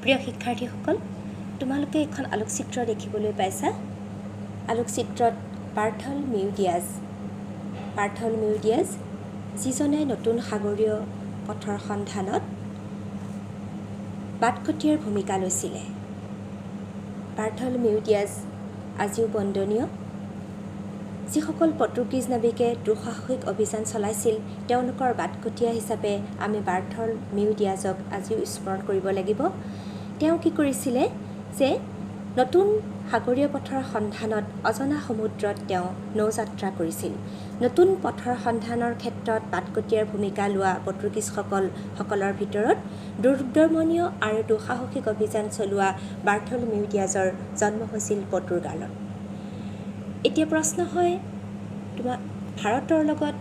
প্ৰিয় শিক্ষাৰ্থীসকল, তোমালোকে এখন আলোকচিত্ৰ দেখিবলৈ পাইছা। আলোকচিত্ৰত বাৰ্থল মিউডিয়াছ যিজনে নতুন সাগৰীয় পথৰ সন্ধানত বাটকটীয়াৰ ভূমিকা লৈছিলে। বাৰ্থল মিউডিয়াছ আজিও বন্দনীয়। যিসকল পৰ্তুগীজ নাবিকে দুঃসাহসিক অভিযান চলাইছিল তেওঁলোকৰ বাটকটীয়া হিচাপে আমি বাৰ্থল মিউডিয়াছক আজিও স্মৰণ কৰিব লাগিব। তেওঁ কি কৰিছিলে যে নতুন সাগৰীয় পথৰ সন্ধানত অজনা সমুদ্ৰত তেওঁ নৌযাত্ৰা কৰিছিল। নতুন পথৰ সন্ধানৰ ক্ষেত্ৰত বাটকটীয়াৰ ভূমিকা লোৱা পৰ্তুগীজসকলৰ ভিতৰত দুৰ্দমনীয় আৰু দুঃসাহসিক অভিযান চলোৱা বাৰ্থল মিউডিয়াছৰ জন্ম হৈছিল পৰ্তুগালত। এতিয়া প্ৰশ্ন হয়, ভাৰতৰ লগত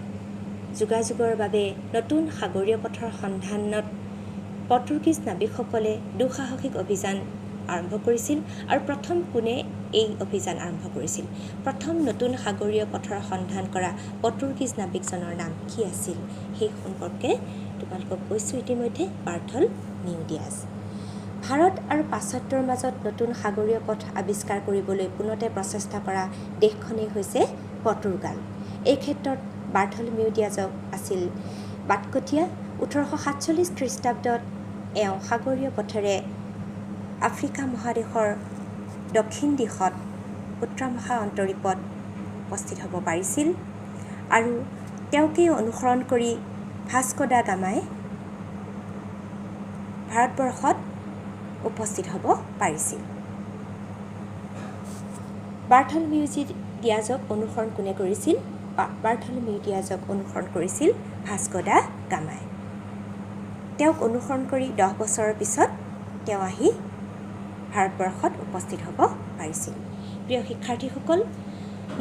যোগাযোগৰ বাবে নতুন সাগৰীয় পথৰ সন্ধানত পৰ্তুগীজ নাবিকসকলে দুঃসাহসিক অভিযান আৰম্ভ কৰিছিল আৰু প্ৰথম কোনে এই অভিযান আৰম্ভ কৰিছিল? প্ৰথম নতুন সাগৰীয় পথৰ সন্ধান কৰা পৰ্তুগীজ নাবিকজনৰ নাম কি আছিল? সেই সম্পৰ্কে তোমালোকক কৈছোঁ ইতিমধ্যে, বাৰ্থল মিউডিয়াছ। ভাৰত আৰু পাশ্চাত্যৰ মাজত নতুন সাগৰীয় পথ আৱিষ্কাৰ কৰিবলৈ পোনতে প্ৰচেষ্টা কৰা দেশখনেই হৈছে পৰ্তুগাল। এই ক্ষেত্ৰত বাৰ্থল মিউডিয়াছক আছিল বাটকটীয়া। 1847 খ্ৰীষ্টাব্দত এওঁ সাগৰীয় পথেৰে আফ্ৰিকা মহাদেশৰ দক্ষিণ দিশত উত্তৰ অন্তৰীপত উপস্থিত হ'ব পাৰিছিল আৰু তেওঁকেই অনুসৰণ কৰি ভাস্কো দা গামাই ভাৰতবৰ্ষত উপস্থিত হ'ব পাৰিছিল। বাৰ্থল মিউডিয়াছক অনুসৰণ কোনে কৰিছিল? বাৰ্থল মিউডিয়াছক অনুসৰণ কৰিছিল ভাস্কো দা গামাই। তেওঁক অনুসৰণ কৰি 10 বছৰৰ পিছত তেওঁ আহি ভাৰতবৰ্ষত উপস্থিত হ'ব পাৰিছিল। প্ৰিয় শিক্ষাৰ্থীসকল,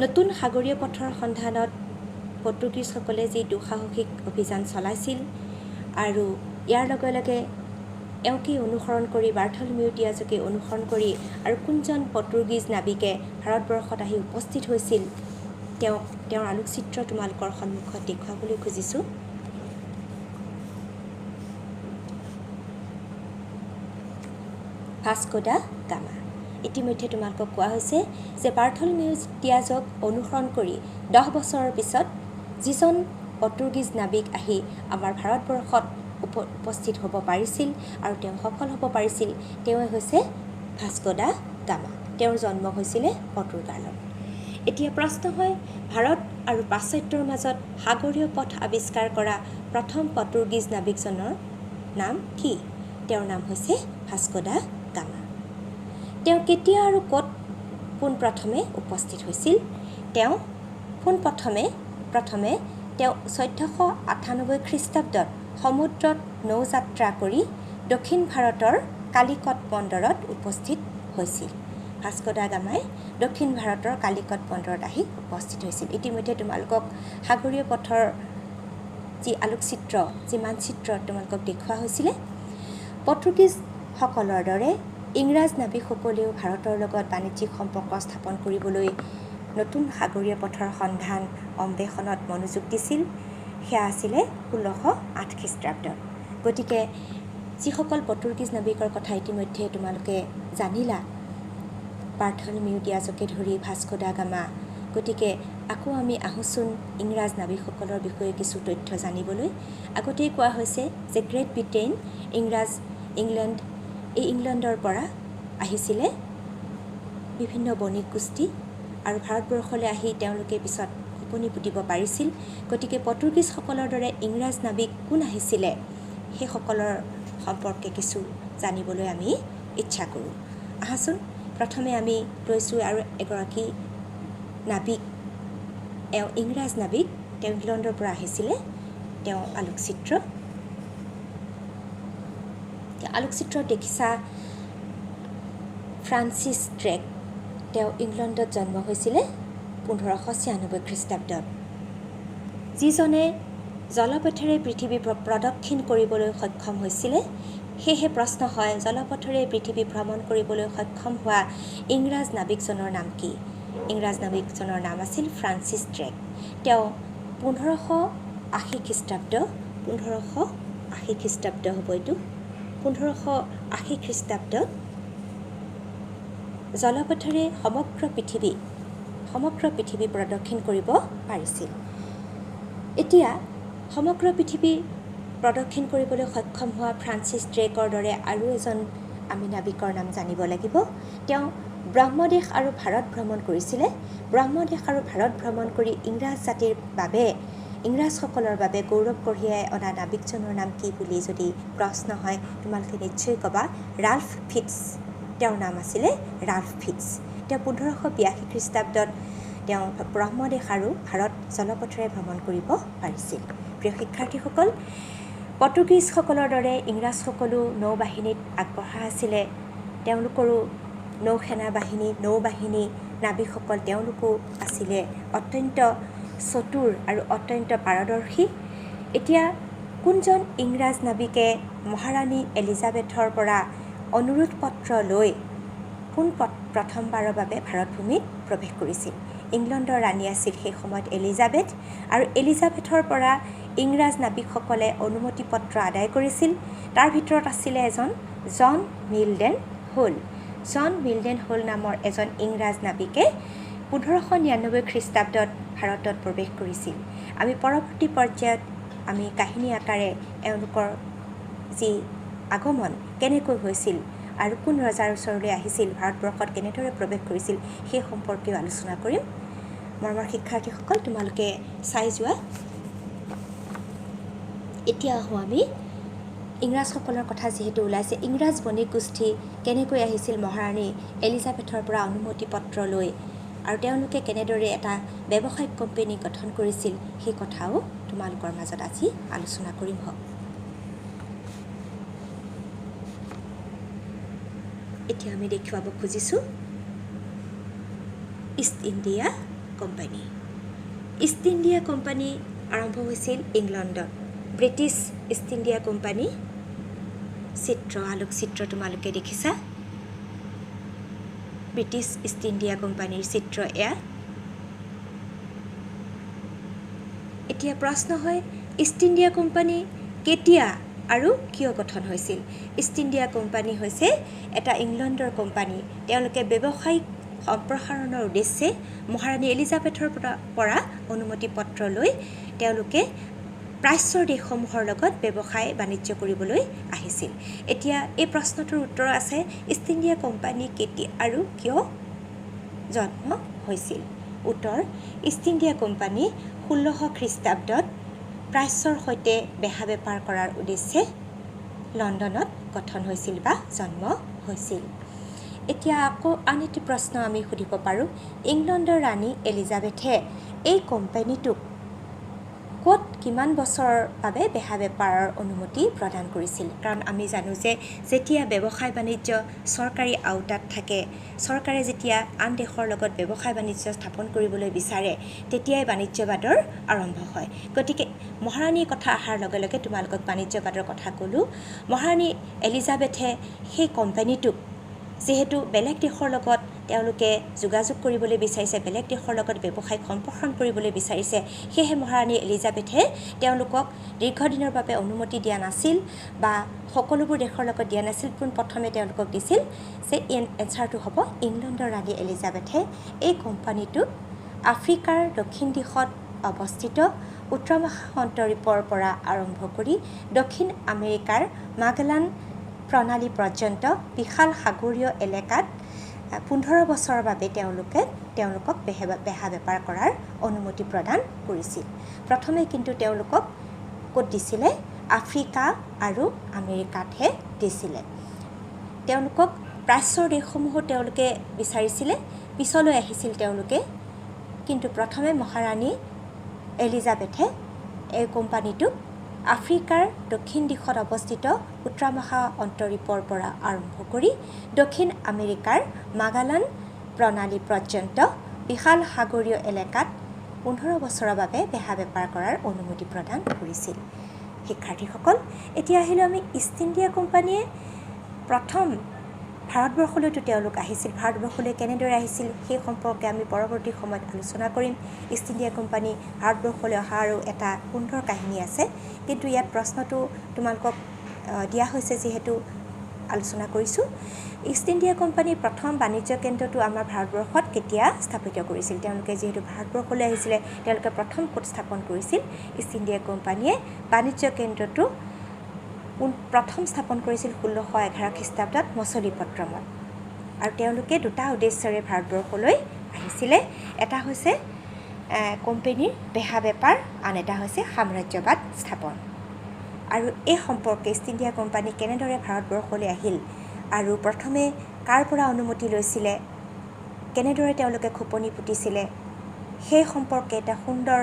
নতুন সাগৰীয় পথৰ সন্ধানত পৰ্তুগীজসকলে যি দুঃসাহসিক অভিযান চলাইছিল আৰু ইয়াৰ লগে লগে এওঁকেই অনুসৰণ কৰি বাৰ্থল মিউডিয়াছকে অনুসৰণ কৰি আৰু কোনজন পৰ্তুগীজ নাবিকে ভাৰতবৰ্ষত আহি উপস্থিত হৈছিল তেওঁৰ আলোকচিত্ৰ তোমালোকৰ সন্মুখত দেখুৱাবলৈ খুজিছোঁ। Vasco da Gama. ইতিমধ্যে তোমালোকক কোৱা হৈছে যে বাৰ্থল মিউডিয়াছক অনুসৰণ কৰি 10 বছৰৰ পিছত যিজন পৰ্তুগীজ নাবিক আহি আমাৰ ভাৰতবৰ্ষত উপস্থিত হ'ব পাৰিছিল আৰু তেওঁ সফল হ'ব পাৰিছিল, তেওঁৱে হৈছে ভাস্কো দা গামা। তেওঁৰ জন্ম হৈছিলে পৰ্তুগালত। এতিয়া প্ৰশ্ন হয়, ভাৰত আৰু পাশ্চাত্যৰ মাজত সাগৰীয় পথ আৱিষ্কাৰ কৰা প্ৰথম পৰ্তুগীজ নাবিকজনৰ নাম কি? তেওঁৰ নাম হৈছে ভাস্কো দা গামা। তেওঁ কেতিয়া আৰু ক'ত পোনপ্ৰথমে উপস্থিত হৈছিল? তেওঁ পোনপ্ৰথমে তেওঁ 1498 খ্ৰীষ্টাব্দত সমুদ্ৰত নৌযাত্ৰা কৰি দক্ষিণ ভাৰতৰ কালিকট বন্দৰত উপস্থিত হৈছিল। ভাস্কো দা গামাই দক্ষিণ ভাৰতৰ কালিকট বন্দৰত আহি উপস্থিত হৈছিল। ইতিমধ্যে তোমালোকক সাগৰীয় পথৰ যি আলোকচিত্ৰ, যি মানচিত্ৰ তোমালোকক দেখুওৱা হৈছিলে। পৰ্তুগীজসকলৰ দৰে ইংৰাজ নাবিকসকলেও ভাৰতৰ লগত বাণিজ্যিক সম্পৰ্ক স্থাপন কৰিবলৈ নতুন সাগৰীয় পথৰ সন্ধান অন্বেষণত মনোযোগ দিছিল। সেয়া আছিলে 1608 খ্ৰীষ্টাব্দত। গতিকে যিসকল পৰ্তুগীজ নাবিকৰ কথা ইতিমধ্যে তোমালোকে জানিলা, বাৰ্থল মিউডিয়াছকে ধৰি ভাস্কো দা গামা, গতিকে আকৌ আমি আহোঁচোন ইংৰাজ নাবিকসকলৰ বিষয়ে কিছু তথ্য জানিবলৈ। আগতেই কোৱা হৈছে যে গ্ৰেট ব্ৰিটেইন, ইংলেণ্ডৰ পৰা আহিছিলে বিভিন্ন বণিক গোষ্ঠী আৰু ভাৰতবৰ্ষলৈ আহি তেওঁলোকে পিছত উপনি পুতিব পাৰিছিল। গতিকে পৰ্তুগীজসকলৰ দৰে ইংৰাজ নাবিক কোন আহিছিলে সেইসকলৰ সম্পৰ্কে কিছু জানিবলৈ আমি ইচ্ছা কৰোঁ। আহাচোন, প্ৰথমে আমি লৈছোঁ আৰু এগৰাকী নাবিক, এওঁ ইংৰাজ নাবিক, তেওঁ ইংলেণ্ডৰ পৰা আহিছিলে। তেওঁ আলোকচিত্ৰত দেখিছা ফ্ৰান্সিছ ড্ৰেক। তেওঁ ইংলেণ্ডত জন্ম হৈছিলে 1596 খ্ৰীষ্টাব্দত। যিজনে জলপথেৰে পৃথিৱী প্ৰদক্ষিণ কৰিবলৈ সক্ষম হৈছিলে। সেয়েহে প্ৰশ্ন হয়, জলপথেৰে পৃথিৱী ভ্ৰমণ কৰিবলৈ সক্ষম হোৱা ইংৰাজ নাবিকজনৰ নাম কি? ইংৰাজ নাবিকজনৰ নাম আছিল ফ্ৰান্সিছ ড্ৰেক। তেওঁ 1580 খ্ৰীষ্টাব্দ হ'ব এইটো, 1580 খ্ৰীষ্টাব্দত জলপথেৰে সমগ্ৰ পৃথিৱী প্ৰদক্ষিণ কৰিব পাৰিছিল। এতিয়া সমগ্ৰ পৃথিৱী প্ৰদক্ষিণ কৰিবলৈ সক্ষম হোৱা ফ্ৰান্সিছ ড্ৰেকৰ দৰে আৰু এজন আমি নাবিকৰ নাম জানিব লাগিব। তেওঁ ব্ৰহ্মদেশ আৰু ভাৰত ভ্ৰমণ কৰিছিলে। ব্ৰহ্মদেশ আৰু ভাৰত ভ্ৰমণ কৰি ইংৰাজসকলৰ বাবে গৌৰৱ কঢ়িয়াই অনা নাবিকজনৰ নাম কি বুলি যদি প্ৰশ্ন হয়, তোমালোকে নিশ্চয় ক'বা ৰাল্ফ ফিটছ। তেওঁৰ নাম আছিলে ৰাল্ফ ফিটছ। তেওঁ 1582 খ্ৰীষ্টাব্দত তেওঁ ব্ৰহ্মদেশ আৰু ভাৰত জলপথেৰে ভ্ৰমণ কৰিব পাৰিছিল। প্ৰিয় শিক্ষাৰ্থীসকল, পৰ্তুগীজসকলৰ দৰে ইংৰাজসকলো নৌবাহিনীত আগবঢ়া আছিলে। তেওঁলোকৰো নৌবাহিনী নাবিকসকল তেওঁলোকো আছিলে অত্যন্ত চতুৰ আৰু অত্যন্ত পাৰদৰ্শী। এতিয়া কোনজন ইংৰাজ নাবিকে মহাৰাণী এলিজাবেথৰ পৰা অনুৰোধ পত্ৰ লৈ প্ৰথমবাৰৰ বাবে ভাৰতভূমিত প্ৰৱেশ কৰিছিল? ইংলেণ্ডৰ ৰাণী আছিল সেই সময়ত এলিজাবেথ, আৰু এলিজাবেথৰ পৰা ইংৰাজ নাবিকসকলে অনুমতি পত্ৰ আদায় কৰিছিল। তাৰ ভিতৰত আছিলে এজন জন মিল্ডেন হোল। জন মিল্ডেন হোল নামৰ এজন ইংৰাজ নাবিকে 1599 খ্ৰীষ্টাব্দত ভাৰতত প্ৰৱেশ কৰিছিল। আমি পৰৱৰ্তী পৰ্যায়ত আমি কাহিনী আকাৰে এওঁলোকৰ যি আগমন কেনেকৈ হৈছিল আৰু কোন ৰজাৰ ওচৰলৈ আহিছিল, ভাৰতবৰ্ষত কেনেদৰে প্ৰৱেশ কৰিছিল, সেই সম্পৰ্কেও আলোচনা কৰিম। মৰমৰ শিক্ষাৰ্থীসকল, তোমালোকে চাই যোৱা। এতিয়া আহোঁ আমি ইংৰাজসকলৰ কথা যিহেতু ওলাইছে, ইংৰাজ বণিক গোষ্ঠী কেনেকৈ আহিছিল মহাৰাণী এলিজাবেথৰ পৰা অনুমতি পত্ৰ লৈ, আৰু তেওঁলোকে কেনেদৰে এটা ব্যৱসায়িক কোম্পানী গঠন কৰিছিল, সেই কথাও তোমালোকৰ মাজত আজি আলোচনা কৰিম। এতিয়া আমি দেখুৱাব খুজিছোঁ east India company. East India company আৰম্ভ হৈছিল ইংলেণ্ডত। ব্ৰিটিছ ইষ্ট ইণ্ডিয়া কোম্পানী আলোকচিত্ৰ তোমালোকে দেখিছা। ব্ৰিটিছ ইষ্ট ইণ্ডিয়া কোম্পানীৰ চিত্ৰ এয়া। এতিয়া প্ৰশ্ন হয়, ইষ্ট ইণ্ডিয়া কোম্পানী কেতিয়া আৰু কিয় গঠন হৈছিল? ইষ্ট ইণ্ডিয়া কোম্পানী হৈছে এটা ইংলেণ্ডৰ কোম্পানী। তেওঁলোকে ব্যৱসায়িক সম্প্ৰসাৰণৰ উদ্দেশ্যে মহাৰাণী এলিজাবেথৰ পৰা অনুমতি পত্ৰ লৈ তেওঁলোকে প্ৰাচ্যৰ দেশসমূহৰ লগত ব্যৱসায় বাণিজ্য কৰিবলৈ আহিছিল। এতিয়া এই প্ৰশ্নটোৰ উত্তৰ আছে, ইষ্ট ইণ্ডিয়া কোম্পানী কেতিয়া আৰু কিয় জন্ম হৈছিল? উত্তৰ, ইষ্ট ইণ্ডিয়া কোম্পানী 1600 খ্ৰীষ্টাব্দত প্ৰাচ্যৰ সৈতে বেহা বেপাৰ কৰাৰ উদ্দেশ্যে লণ্ডনত গঠন হৈছিল বা জন্ম হৈছিল। এতিয়া আকৌ আন এটি প্ৰশ্ন আমি সুধিব পাৰোঁ, ইংলেণ্ডৰ ৰাণী এলিজাবেথে এই কোম্পানীটোক ক'ত কিমান বছৰৰ বাবে বেহা বেপাৰৰ অনুমতি প্ৰদান কৰিছিল? কাৰণ আমি জানো যে যেতিয়া ব্যৱসায় বাণিজ্য চৰকাৰী আওতাত থাকে, চৰকাৰে যেতিয়া আন দেশৰ লগত ব্যৱসায় বাণিজ্য স্থাপন কৰিবলৈ বিচাৰে, তেতিয়াই বাণিজ্যবাদৰ আৰম্ভ হয়। গতিকে মহাৰাণীৰ কথা অহাৰ লগে লগে তোমালোকক বাণিজ্যবাদৰ কথা ক'লোঁ। মহাৰাণী এলিজাবেথে সেই কোম্পানীটোক যিহেতু বেলেগ দেশৰ লগত তেওঁলোকে যোগাযোগ কৰিবলৈ বিচাৰিছে, বেলেগ দেশৰ লগত ব্যৱসায়িক সম্প্ৰসাৰণ কৰিবলৈ বিচাৰিছে, সেয়েহে মহাৰাণী এলিজাবেথে তেওঁলোকক দীৰ্ঘদিনৰ বাবে অনুমতি দিয়া নাছিল বা সকলোবোৰ দেশৰ লগত দিয়া নাছিল। পোনপ্ৰথমে তেওঁলোকক দিছিল যে এনচাৰটো হ'ব ইংলেণ্ডৰ ৰাণী এলিজাবেথে এই কোম্পানীটোক আফ্ৰিকাৰ দক্ষিণ দিশত অৱস্থিত উত্তৰ-মহা অন্তৰীপৰ পৰা আৰম্ভ কৰি দক্ষিণ আমেৰিকাৰ মাগেলান প্ৰণালী পৰ্যন্ত বিশাল সাগৰীয় এলেকাত 15 বছৰৰ বাবে তেওঁলোকক বেহা বেপাৰ কৰাৰ অনুমতি প্ৰদান কৰিছিল। প্ৰথমে কিন্তু তেওঁলোকক ক'ত দিছিলে? আফ্ৰিকা আৰু আমেৰিকাতহে দিছিলে। তেওঁলোকক প্ৰাচ্যৰ দেশসমূহো তেওঁলোকে বিচাৰিছিলে, পিছলৈ আহিছিল তেওঁলোকে। কিন্তু প্ৰথমে মহাৰাণী এলিজাবেথে এই কোম্পানীটোক আফ্ৰিকাৰ দক্ষিণ দিশত অৱস্থিত উত্তৰ-মহা অন্তৰীপৰ পৰা আৰম্ভ কৰি দক্ষিণ আমেৰিকাৰ মাগালান প্ৰণালী পৰ্যন্ত বিশাল সাগৰীয় এলেকাত 15 বছৰৰ বাবে বেহা বেপাৰ কৰাৰ অনুমতি প্ৰদান কৰিছিল। শিক্ষাৰ্থীসকল, এতিয়া আহিলোঁ আমি ইষ্ট ইণ্ডিয়া কোম্পানীয়ে প্ৰথম ভাৰতবৰ্ষলৈতো তেওঁলোক আহিছিল। ভাৰতবৰ্ষলৈ কেনেদৰে আহিছিল সেই সম্পৰ্কে আমি পৰৱৰ্তী সময়ত আলোচনা কৰিম। ইষ্ট ইণ্ডিয়া কোম্পানী ভাৰতবৰ্ষলৈ অহাৰো এটা সুন্দৰ কাহিনী আছে, কিন্তু ইয়াত প্ৰশ্নটো তোমালোকক দিয়া হৈছে যিহেতু আলোচনা কৰিছোঁ। ইষ্ট ইণ্ডিয়া কোম্পানীৰ প্ৰথম বাণিজ্য কেন্দ্ৰটো আমাৰ ভাৰতবৰ্ষত কেতিয়া স্থাপিত কৰিছিল? তেওঁলোকে যিহেতু ভাৰতবৰ্ষলৈ আহিছিলে, তেওঁলোকে প্ৰথম ক'ত স্থাপন কৰিছিল? ইষ্ট ইণ্ডিয়া কোম্পানীয়ে বাণিজ্য কেন্দ্ৰটো প্ৰথম স্থাপন কৰিছিল 1611 খ্ৰীষ্টাব্দত মছলিপট্টমত। আৰু তেওঁলোকে দুটা উদ্দেশ্যৰে ভাৰতবৰ্ষলৈ আহিছিলে। এটা হৈছে কোম্পানীৰ বেহা বেপাৰ, আন এটা হৈছে সাম্ৰাজ্যবাদ স্থাপন। আৰু এই সম্পৰ্কে ইষ্ট ইণ্ডিয়া কোম্পানী কেনেদৰে ভাৰতবৰ্ষলৈ আহিল আৰু প্ৰথমে কাৰ পৰা অনুমতি লৈছিলে, কেনেদৰে তেওঁলোকে খোপনি পুতিছিলে, সেই সম্পৰ্কে এটা সুন্দৰ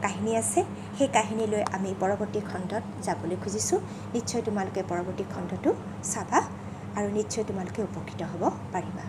কাহিনী আছে। সেই কাহিনীলৈ আমি পৰৱৰ্তী খণ্ডত যাবলৈ খুজিছোঁ। নিশ্চয় তোমালোকে পৰৱৰ্তী খণ্ডটো চাবা আৰু নিশ্চয় তোমালোকে উপকৃত হ'ব পাৰিবা।